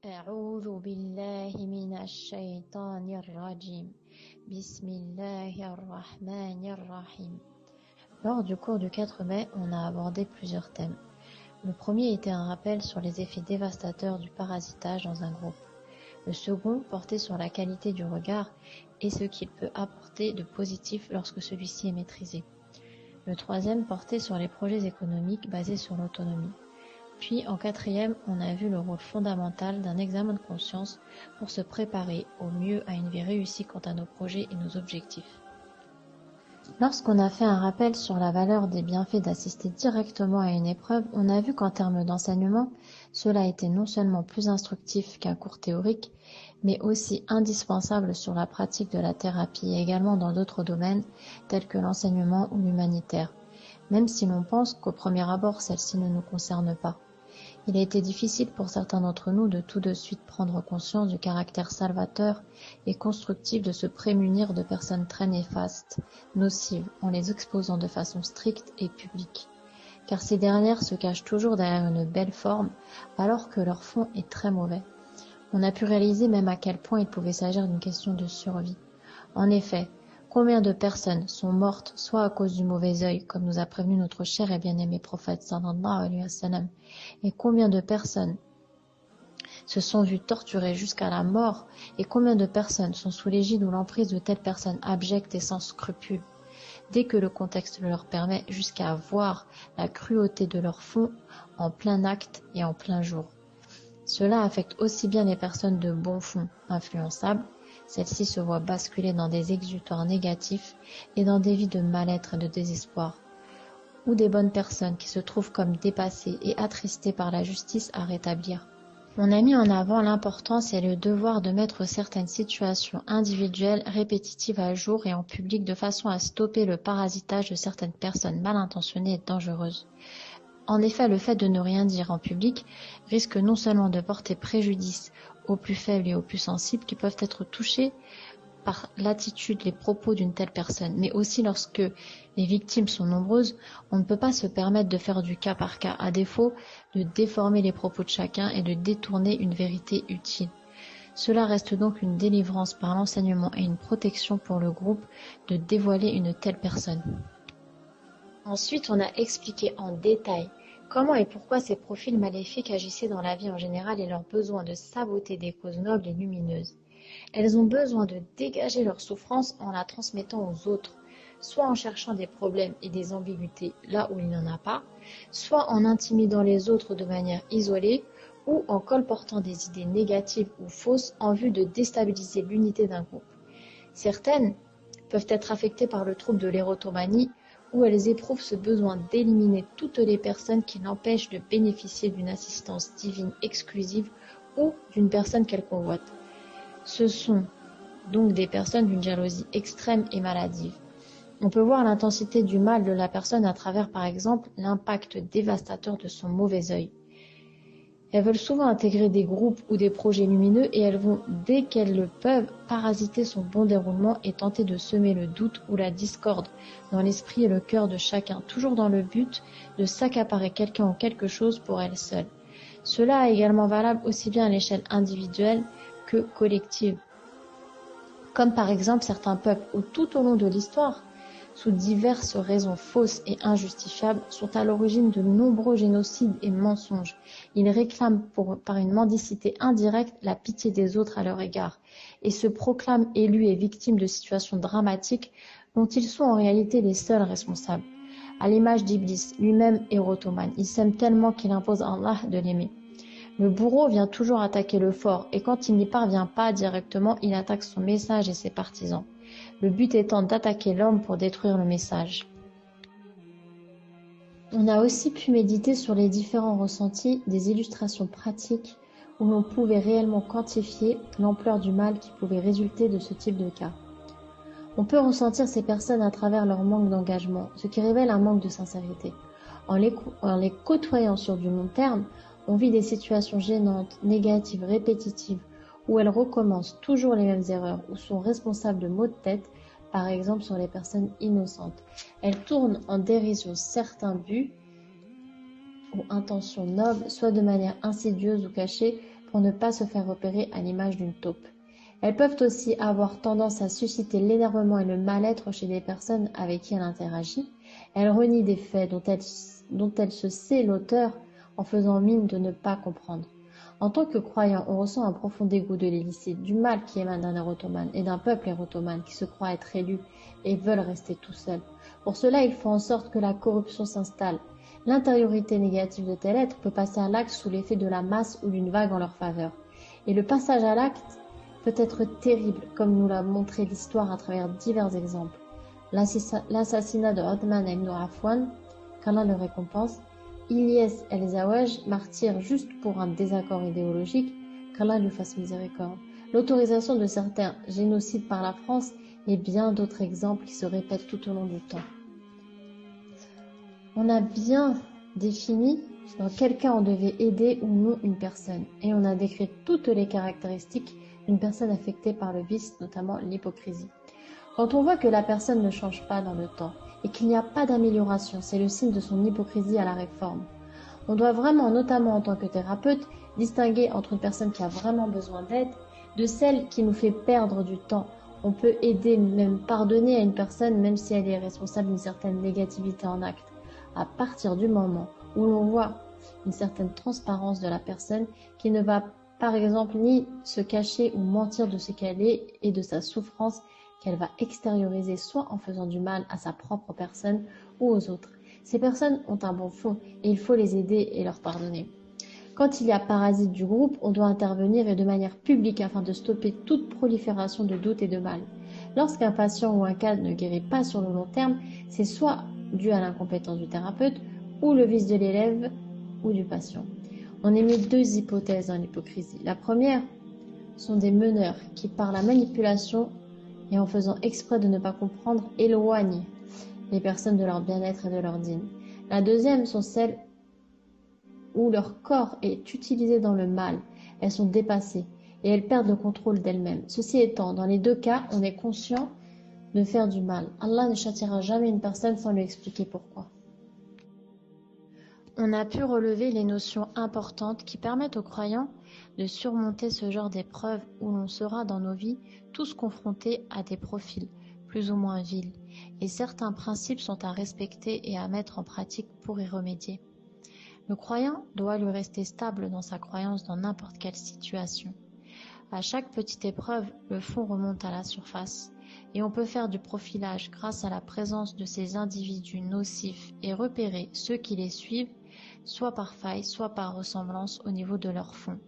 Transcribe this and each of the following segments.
أعوذ بالله من الشيطان الرجيم. بسم الله الرحمن الرحيم. Lors du cours du 4 mai, on a abordé plusieurs thèmes. Le premier était un rappel sur les effets dévastateurs du parasitage dans un groupe. Le second portait sur la qualité du regard et ce qu'il peut apporter de positif lorsque celui-ci est maîtrisé. Le troisième portait sur les projets économiques basés sur l'autonomie. Puis, en quatrième, on a vu le rôle fondamental d'un examen de conscience pour se préparer au mieux à une vie réussie quant à nos projets et nos objectifs. Lorsqu'on a fait un rappel sur la valeur des bienfaits d'assister directement à une épreuve, on a vu qu'en termes d'enseignement, cela était non seulement plus instructif qu'un cours théorique, mais aussi indispensable sur la pratique de la thérapie et également dans d'autres domaines tels que l'enseignement ou l'humanitaire, même si l'on pense qu'au premier abord, celle-ci ne nous concerne pas. Il a été difficile pour certains d'entre nous de tout de suite prendre conscience du caractère salvateur et constructif de se prémunir de personnes très néfastes, nocives, en les exposant de façon stricte et publique. Car ces dernières se cachent toujours derrière une belle forme, alors que leur fond est très mauvais. On a pu réaliser même à quel point il pouvait s'agir d'une question de survie. En effet, combien de personnes sont mortes soit à cause du mauvais œil, comme nous a prévenu notre cher et bien-aimé prophète sallallahu alayhi wa sallam, et combien de personnes se sont vues torturées jusqu'à la mort, et combien de personnes sont sous l'égide ou l'emprise de telles personnes abjectes et sans scrupules, dès que le contexte le leur permet, jusqu'à voir la cruauté de leur fond en plein acte et en plein jour. Cela affecte aussi bien les personnes de bon fond, influençables. Celles-ci se voient basculer dans des exutoires négatifs et dans des vies de mal-être et de désespoir, ou des bonnes personnes qui se trouvent comme dépassées et attristées par la justice à rétablir. On a mis en avant l'importance et le devoir de mettre certaines situations individuelles répétitives à jour et en public de façon à stopper le parasitage de certaines personnes mal intentionnées et dangereuses. En effet, le fait de ne rien dire en public risque non seulement de porter préjudice aux plus faibles et aux plus sensibles qui peuvent être touchés par l'attitude, les propos d'une telle personne, mais aussi lorsque les victimes sont nombreuses, on ne peut pas se permettre de faire du cas par cas, à défaut de déformer les propos de chacun et de détourner une vérité utile. Cela reste donc une délivrance par l'enseignement et une protection pour le groupe de dévoiler une telle personne. Ensuite, on a expliqué en détail comment et pourquoi ces profils maléfiques agissaient dans la vie en général et leur besoin de saboter des causes nobles et lumineuses. Elles ont besoin de dégager leur souffrance en la transmettant aux autres, soit en cherchant des problèmes et des ambiguïtés là où il n'y en a pas, soit en intimidant les autres de manière isolée ou en colportant des idées négatives ou fausses en vue de déstabiliser l'unité d'un groupe. Certaines peuvent être affectées par le trouble de l'érotomanie, où elles éprouvent ce besoin d'éliminer toutes les personnes qui l'empêchent de bénéficier d'une assistance divine exclusive ou d'une personne qu'elles convoitent. Ce sont donc des personnes d'une jalousie extrême et maladive. On peut voir l'intensité du mal de la personne à travers, par exemple, l'impact dévastateur de son mauvais œil. Elles veulent souvent intégrer des groupes ou des projets lumineux et elles vont, dès qu'elles le peuvent, parasiter son bon déroulement et tenter de semer le doute ou la discorde dans l'esprit et le cœur de chacun, toujours dans le but de s'accaparer quelqu'un ou quelque chose pour elles seules. Cela est également valable aussi bien à l'échelle individuelle que collective. Comme par exemple certains peuples où tout au long de l'histoire, sous diverses raisons fausses et injustifiables, sont à l'origine de nombreux génocides et mensonges. Ils réclament par une mendicité indirecte la pitié des autres à leur égard et se proclament élus et victimes de situations dramatiques dont ils sont en réalité les seuls responsables. À l'image d'Iblis, lui-même érotomane, il s'aime tellement qu'il impose à Allah de l'aimer. Le bourreau vient toujours attaquer le fort et quand il n'y parvient pas directement, il attaque son message et ses partisans. Le but étant d'attaquer l'homme pour détruire le message. On a aussi pu méditer sur les différents ressentis des illustrations pratiques où l'on pouvait réellement quantifier l'ampleur du mal qui pouvait résulter de ce type de cas. On peut ressentir ces personnes à travers leur manque d'engagement, ce qui révèle un manque de sincérité. En les côtoyant sur du long terme, on vit des situations gênantes, négatives, répétitives, où elles recommencent toujours les mêmes erreurs ou sont responsables de maux de tête, par exemple sur les personnes innocentes. Elles tournent en dérision certains buts ou intentions nobles, soit de manière insidieuse ou cachée, pour ne pas se faire repérer à l'image d'une taupe. Elles peuvent aussi avoir tendance à susciter l'énervement et le mal-être chez des personnes avec qui elle interagit. Elle renie des faits dont elle se sait l'auteur en faisant mine de ne pas comprendre. En tant que croyant, on ressent un profond dégoût de l'illicite, du mal qui émane d'un érotomane et d'un peuple érotomane qui se croit être élu et veulent rester tout seuls. Pour cela, il faut en sorte que la corruption s'installe. L'intériorité négative de tel être peut passer à l'acte sous l'effet de la masse ou d'une vague en leur faveur. Et le passage à l'acte peut être terrible, comme nous l'a montré l'histoire à travers divers exemples. L'assassinat de Othman ibn Affan, qu'Allah le récompense, Ilyes El-Zawaj, martyr juste pour un désaccord idéologique, qu'Allah lui fasse miséricorde. L'autorisation de certains génocides par la France et bien d'autres exemples qui se répètent tout au long du temps. On a bien défini dans quel cas on devait aider ou non une personne, et on a décrit toutes les caractéristiques d'une personne affectée par le vice, notamment l'hypocrisie. Quand on voit que la personne ne change pas dans le temps et qu'il n'y a pas d'amélioration, c'est le signe de son hypocrisie à la réforme. On doit vraiment, notamment en tant que thérapeute, distinguer entre une personne qui a vraiment besoin d'aide de celle qui nous fait perdre du temps. On peut aider, même pardonner à une personne, même si elle est responsable d'une certaine négativité en acte. À partir du moment où l'on voit une certaine transparence de la personne qui ne va par exemple ni se cacher ou mentir de ce qu'elle est et de sa souffrance qu'elle va extérioriser soit en faisant du mal à sa propre personne ou aux autres. Ces personnes ont un bon fond et il faut les aider et leur pardonner. Quand il y a parasite du groupe, on doit intervenir et de manière publique afin de stopper toute prolifération de doutes et de mal. Lorsqu'un patient ou un cas ne guérit pas sur le long terme, c'est soit dû à l'incompétence du thérapeute ou le vice de l'élève ou du patient. On émet deux hypothèses dans l'hypocrisie. La première sont des meneurs qui, par la manipulation et en faisant exprès de ne pas comprendre, éloignent les personnes de leur bien-être et de leur dîne. La deuxième sont celles où leur corps est utilisé dans le mal. Elles sont dépassées et elles perdent le contrôle d'elles-mêmes. Ceci étant, dans les deux cas, on est conscient de faire du mal. Allah ne châtiera jamais une personne sans lui expliquer pourquoi. On a pu relever les notions importantes qui permettent aux croyants de surmonter ce genre d'épreuves où l'on sera dans nos vies tous confrontés à des profils plus ou moins vils, et certains principes sont à respecter et à mettre en pratique pour y remédier. Le croyant doit lui rester stable dans sa croyance dans n'importe quelle situation. À chaque petite épreuve, le fond remonte à la surface, et on peut faire du profilage grâce à la présence de ces individus nocifs et repérer ceux qui les suivent, soit par faille, soit par ressemblance au niveau de leur fond.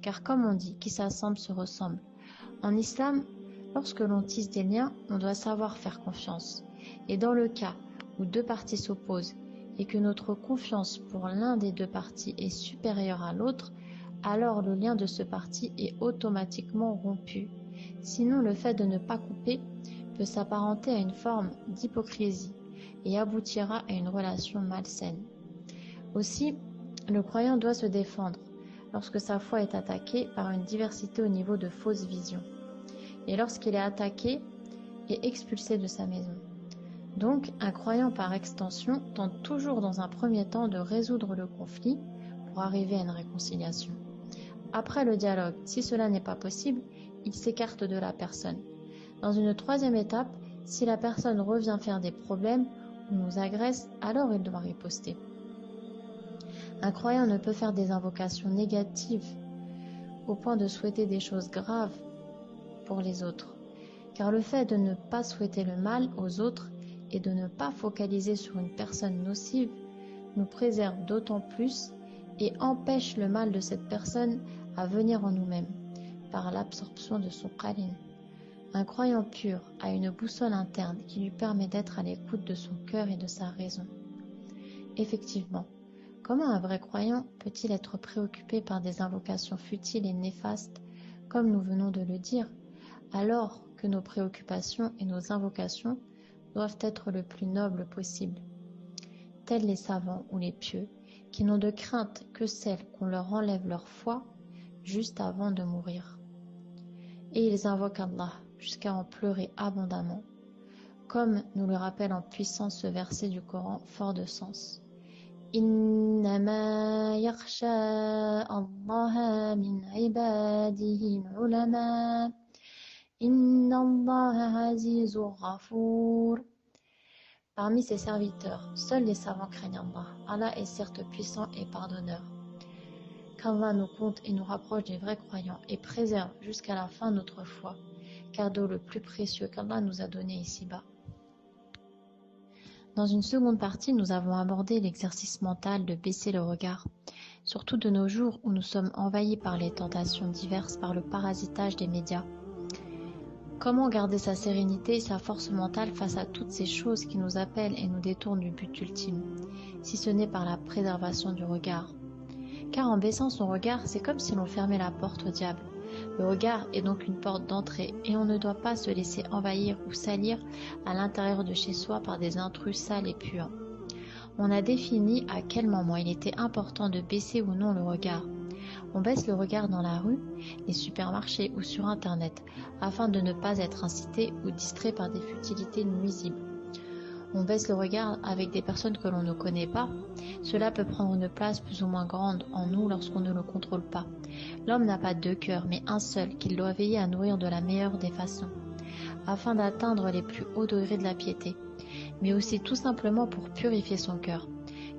Car comme on dit, qui s'assemble se ressemble. En islam, lorsque l'on tisse des liens, on doit savoir faire confiance. Et dans le cas où deux parties s'opposent et que notre confiance pour l'un des deux parties est supérieure à l'autre, alors le lien de ce parti est automatiquement rompu. Sinon, le fait de ne pas couper peut s'apparenter à une forme d'hypocrisie et aboutira à une relation malsaine. Aussi, le croyant doit se défendre lorsque sa foi est attaquée par une diversité au niveau de fausses visions, et lorsqu'il est attaqué et expulsé de sa maison. Donc, un croyant par extension tente toujours dans un premier temps de résoudre le conflit pour arriver à une réconciliation. Après le dialogue, si cela n'est pas possible, il s'écarte de la personne. Dans une troisième étape, si la personne revient faire des problèmes ou nous agresse, alors il doit riposter. Un croyant ne peut faire des invocations négatives au point de souhaiter des choses graves pour les autres, car le fait de ne pas souhaiter le mal aux autres et de ne pas focaliser sur une personne nocive nous préserve d'autant plus et empêche le mal de cette personne à venir en nous-mêmes par l'absorption de son qarin. Un croyant pur a une boussole interne qui lui permet d'être à l'écoute de son cœur et de sa raison. Effectivement, comment un vrai croyant peut-il être préoccupé par des invocations futiles et néfastes, comme nous venons de le dire, alors que nos préoccupations et nos invocations doivent être le plus nobles possible, tels les savants ou les pieux, qui n'ont de crainte que celle qu'on leur enlève leur foi juste avant de mourir. Et ils invoquent Allah jusqu'à en pleurer abondamment, comme nous le rappelle en puissance ce verset du Coran fort de sens. إنما يخشى الله من عباده العلماء إن الله عزيز غفور. Parmi ses serviteurs, seuls les savants craignent Allah. Allah est certes puissant et pardonneur. Qu'Allah nous compte et nous rapproche des vrais croyants et préserve jusqu'à la fin notre foi, cadeau le plus précieux qu'Allah nous a donné ici-bas. Dans une seconde partie, nous avons abordé l'exercice mental de baisser le regard, surtout de nos jours où nous sommes envahis par les tentations diverses par le parasitage des médias. Comment garder sa sérénité et sa force mentale face à toutes ces choses qui nous appellent et nous détournent du but ultime, si ce n'est par la préservation du regard. Car en baissant son regard, c'est comme si l'on fermait la porte au diable. Le regard est donc une porte d'entrée et on ne doit pas se laisser envahir ou salir à l'intérieur de chez soi par des intrus sales et puants. On a défini à quel moment il était important de baisser ou non le regard. On baisse le regard dans la rue, les supermarchés ou sur Internet, afin de ne pas être incité ou distrait par des futilités nuisibles. On baisse le regard avec des personnes que l'on ne connaît pas. Cela peut prendre une place plus ou moins grande en nous lorsqu'on ne le contrôle pas. L'homme n'a pas deux cœurs, mais un seul, qu'il doit veiller à nourrir de la meilleure des façons, afin d'atteindre les plus hauts degrés de la piété, mais aussi tout simplement pour purifier son cœur.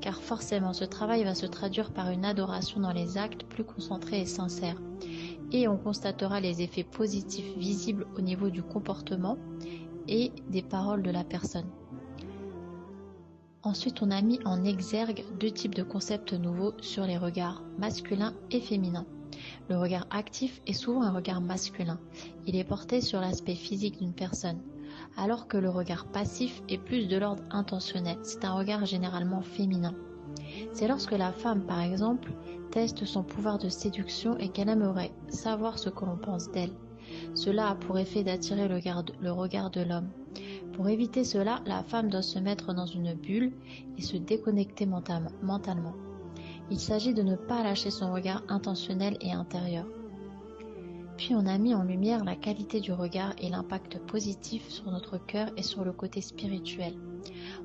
Car forcément ce travail va se traduire par une adoration dans les actes plus concentrés et sincères, et on constatera les effets positifs visibles au niveau du comportement et des paroles de la personne. Ensuite, on a mis en exergue deux types de concepts nouveaux sur les regards, masculin et féminin. Le regard actif est souvent un regard masculin, il est porté sur l'aspect physique d'une personne, alors que le regard passif est plus de l'ordre intentionnel, c'est un regard généralement féminin. C'est lorsque la femme, par exemple, teste son pouvoir de séduction et qu'elle aimerait savoir ce que l'on pense d'elle. Cela a pour effet d'attirer le regard de l'homme. Pour éviter cela, la femme doit se mettre dans une bulle et se déconnecter mentalement. Il s'agit de ne pas lâcher son regard intentionnel et intérieur. Puis on a mis en lumière la qualité du regard et l'impact positif sur notre cœur et sur le côté spirituel.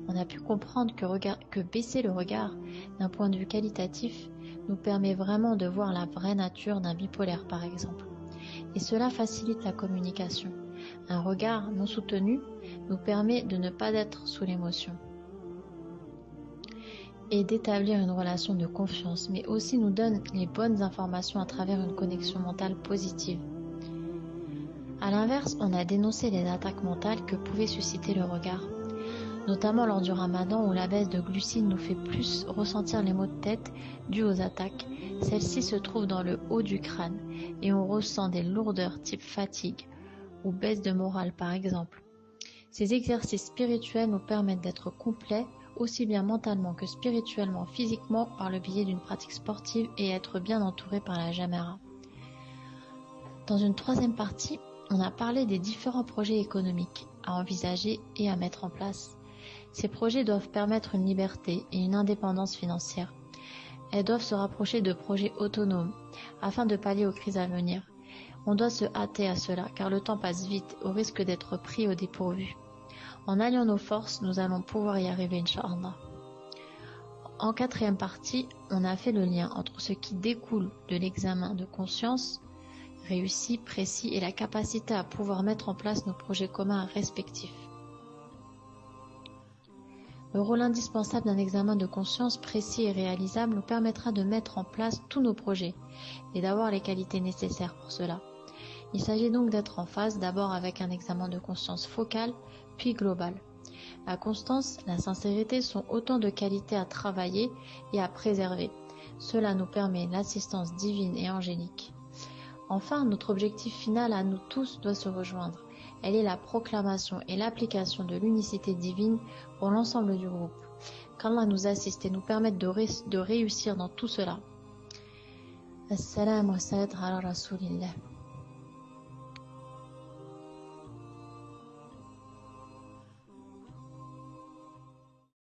On a pu comprendre que baisser le regard d'un point de vue qualitatif nous permet vraiment de voir la vraie nature d'un bipolaire par exemple. Et cela facilite la communication. Un regard non soutenu nous permet de ne pas être sous l'émotion et d'établir une relation de confiance, mais aussi nous donne les bonnes informations à travers une connexion mentale positive. A l'inverse, on a dénoncé les attaques mentales que pouvait susciter le regard, notamment lors du ramadan où la baisse de glucides nous fait plus ressentir les maux de tête dus aux attaques. Celles-ci se trouvent dans le haut du crâne et on ressent des lourdeurs type fatigue ou baisse de morale par exemple. Ces exercices spirituels nous permettent d'être complets aussi bien mentalement que spirituellement, physiquement par le biais d'une pratique sportive et être bien entouré par la Jamara. Dans une troisième partie, on a parlé des différents projets économiques à envisager et à mettre en place. Ces projets doivent permettre une liberté et une indépendance financière. Elles doivent se rapprocher de projets autonomes afin de pallier aux crises à venir. On doit se hâter à cela car le temps passe vite au risque d'être pris au dépourvu. En alliant nos forces, nous allons pouvoir y arriver, Inch'Allah. En quatrième partie, on a fait le lien entre ce qui découle de l'examen de conscience réussi, précis et la capacité à pouvoir mettre en place nos projets communs respectifs. Le rôle indispensable d'un examen de conscience précis et réalisable nous permettra de mettre en place tous nos projets et d'avoir les qualités nécessaires pour cela. Il s'agit donc d'être en phase d'abord avec un examen de conscience focal, puis global. La constance, la sincérité sont autant de qualités à travailler et à préserver. Cela nous permet l'assistance divine et angélique. Enfin, notre objectif final à nous tous doit se rejoindre. Elle est la proclamation et l'application de l'unicité divine pour l'ensemble du groupe. Qu'Allah nous assiste et nous permette de réussir dans tout cela. As-salam wa salam ala rasulillah.